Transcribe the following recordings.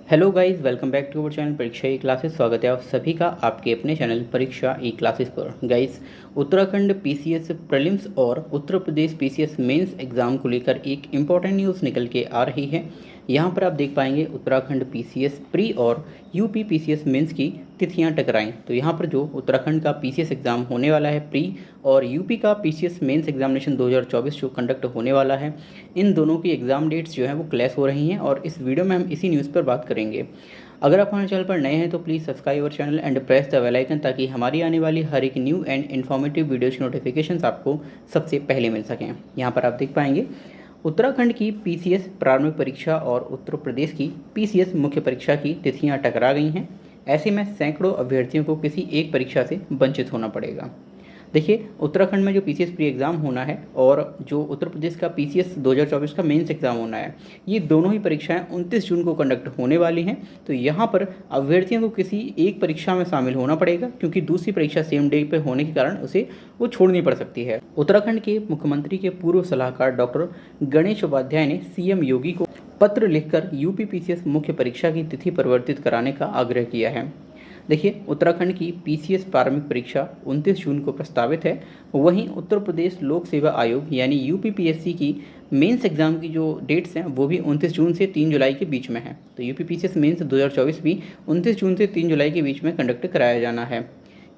Hello guys, welcome back to our channel Pariksha E classes. स्वागत है आप सभी का आपके अपने चैनल परीक्षा ई क्लासेस पर। गाइस, उत्तराखंड पीसीएस प्रीलिम्स और Uttar Pradesh PCS mains exam को लेकर एक इम्पॉर्टेंट न्यूज़ निकल के आ रही है। यहाँ पर आप देख पाएंगे उत्तराखंड पीसीएस प्री और यूपी पीसीएस मेंस की तिथियाँ टकराएं। तो यहाँ पर जो उत्तराखंड का पीसीएस एग्ज़ाम होने वाला है प्री और यूपी का पीसीएस मेंस एग्जामिनेशन 2024 जो कंडक्ट होने वाला है, इन दोनों की एग्ज़ाम डेट्स जो हैं वो क्लैश हो रही हैं और इस वीडियो में हम इसी न्यूज़ पर बात करेंगे। अगर आप हमारे चैनल पर नए हैं तो please subscribe our channel and press the bell icon ताकि हमारी आने वाली हर एक न्यू एंड इन्फॉर्मेटिव वीडियोज़ की नोटिफिकेशंस आपको सबसे पहले मिल सकें। यहाँ पर आप देख पाएंगे उत्तराखंड की पीसीएस प्रारंभिक परीक्षा और उत्तर प्रदेश की पीसीएस मुख्य परीक्षा की तिथियां टकरा गई हैं। ऐसे में सैकड़ों अभ्यर्थियों को किसी एक परीक्षा से वंचित होना पड़ेगा। देखिए, उत्तराखंड में जो पीसीएस प्री एग्ज़ाम होना है और जो उत्तर प्रदेश का पीसीएस 2024 का मेंस एग्ज़ाम होना है, ये दोनों ही परीक्षाएं 29 जून को कंडक्ट होने वाली हैं। तो यहाँ पर अभ्यर्थियों को किसी एक परीक्षा में शामिल होना पड़ेगा क्योंकि दूसरी परीक्षा सेम डे पे होने के कारण उसे वो छोड़नी पड़ सकती है। उत्तराखंड के मुख्यमंत्री के पूर्व सलाहकार डॉक्टर गणेश उपाध्याय ने सीएम योगी को पत्र लिखकर यूपी पीसीएस मुख्य परीक्षा की तिथि परिवर्तित कराने का आग्रह किया है। देखिए, उत्तराखंड की पीसीएस प्रारंभिक परीक्षा 29 जून को प्रस्तावित है। वहीं उत्तर प्रदेश लोक सेवा आयोग यानी यूपीपीएससी की मेंस एग्जाम की जो डेट्स हैं वो भी 29 जून से 3 जुलाई के बीच में है। तो यूपीपीएससी मेंस 2024 भी 29 जून से 3 जुलाई के बीच में कंडक्ट कराया जाना है।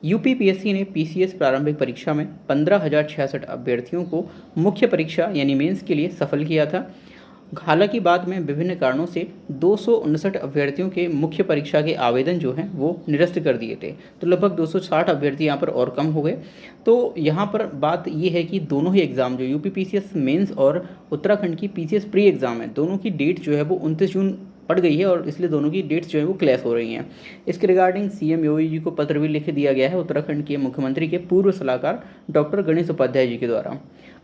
यूपीपीएससी ने पीसीएस प्रारंभिक परीक्षा में 15,066 अभ्यर्थियों को मुख्य परीक्षा यानी मेंस के लिए सफल किया था। हालांकि बाद में विभिन्न कारणों से 259 अभ्यर्थियों के मुख्य परीक्षा के आवेदन जो हैं वो निरस्त कर दिए थे। तो लगभग 260 अभ्यर्थी यहाँ पर और कम हो गए। तो यहाँ पर बात ये है कि दोनों ही एग्ज़ाम जो यूपी पीसीएस मेंस और उत्तराखंड की पीसीएस प्री एग्ज़ाम है, दोनों की डेट जो है वो 29 जून पड़ गई है और इसलिए दोनों की डेट्स जो है वो क्लैश हो रही हैं। इसके रिगार्डिंग सीएम योगी जी को पत्र भी लिख दिया गया है उत्तराखंड के मुख्यमंत्री के पूर्व सलाहकार डॉक्टर गणेश उपाध्याय जी के द्वारा।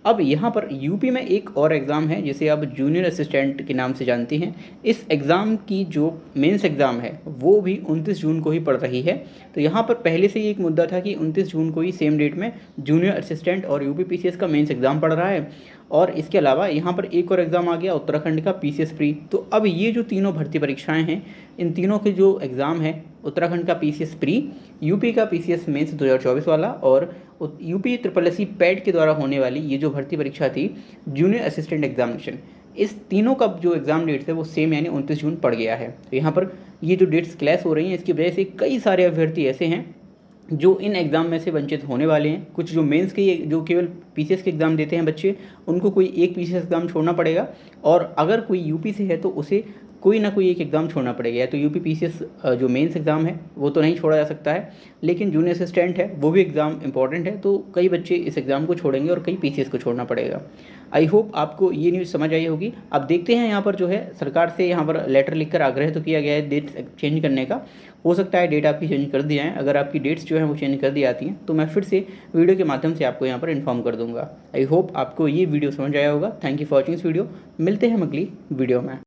अब यहाँ पर यूपी में एक और एग्ज़ाम है जिसे आप जूनियर असिस्टेंट के नाम से जानती हैं। इस एग्ज़ाम की जो मेंस एग्ज़ाम है वो भी 29 जून को ही पड़ रही है। तो यहाँ पर पहले से ही एक मुद्दा था कि 29 जून को ही सेम डेट में जूनियर असिस्टेंट और यूपी पीसीएस का मेंस एग्ज़ाम पड़ रहा है और इसके अलावा यहाँ पर एक और एग्ज़ाम आ गया उत्तराखंड का पीसीएस प्री। तो अब ये जो तीनों भर्ती परीक्षाएं हैं, इन तीनों के जो एग्ज़ाम है, उत्तराखंड का पीसीएस प्री, यूपी का पीसीएस मेंस 2024 वाला और UP triple S C PET के द्वारा होने वाली ये जो भर्ती परीक्षा थी जूनियर असिस्टेंट एग्जामिनेशन, इस तीनों का जो एग्ज़ाम डेट्स है वो सेम यानी 29 जून पड़ गया है। तो यहाँ पर ये जो डेट्स क्लैश हो रही हैं इसकी वजह से कई सारे अभ्यर्थी ऐसे हैं जो इन एग्ज़ाम में से वंचित होने वाले हैं। कुछ जो मेंस के जो केवल पीसीएस के एग्ज़ाम देते हैं बच्चे, उनको कोई एक पीसीएस एग्ज़ाम छोड़ना पड़ेगा और अगर कोई यूपी से है तो उसे कोई ना कोई एक एग्ज़ाम छोड़ना पड़ेगा। या तो यूपी पीसीएस जो मेंस एग्ज़ाम है वो तो नहीं छोड़ा जा सकता है, लेकिन जूनियर असिस्टेंट है वो भी एग्ज़ाम इंपॉर्टेंट है। तो कई बच्चे इस एग्ज़ाम को छोड़ेंगे और कई पीसीएस को छोड़ना पड़ेगा। आई होप आपको ये न्यूज़ समझ आई होगी। अब देखते हैं यहाँ पर जो है सरकार से यहाँ पर लेटर लिखकर आग्रह तो किया गया है डेट चेंज करने का। हो सकता है डेट आपकी चेंज कर दी जाए। अगर आपकी डेट्स जो है वो चेंज कर दी जाती हैं तो मैं फिर से वीडियो के माध्यम से आपको यहाँ पर इन्फॉर्म कर दूँगा। आई होप आपको ये वीडियो समझ आया होगा। थैंक यू फॉर वॉचिंग इस वीडियो। मिलते हैं अगली वीडियो में।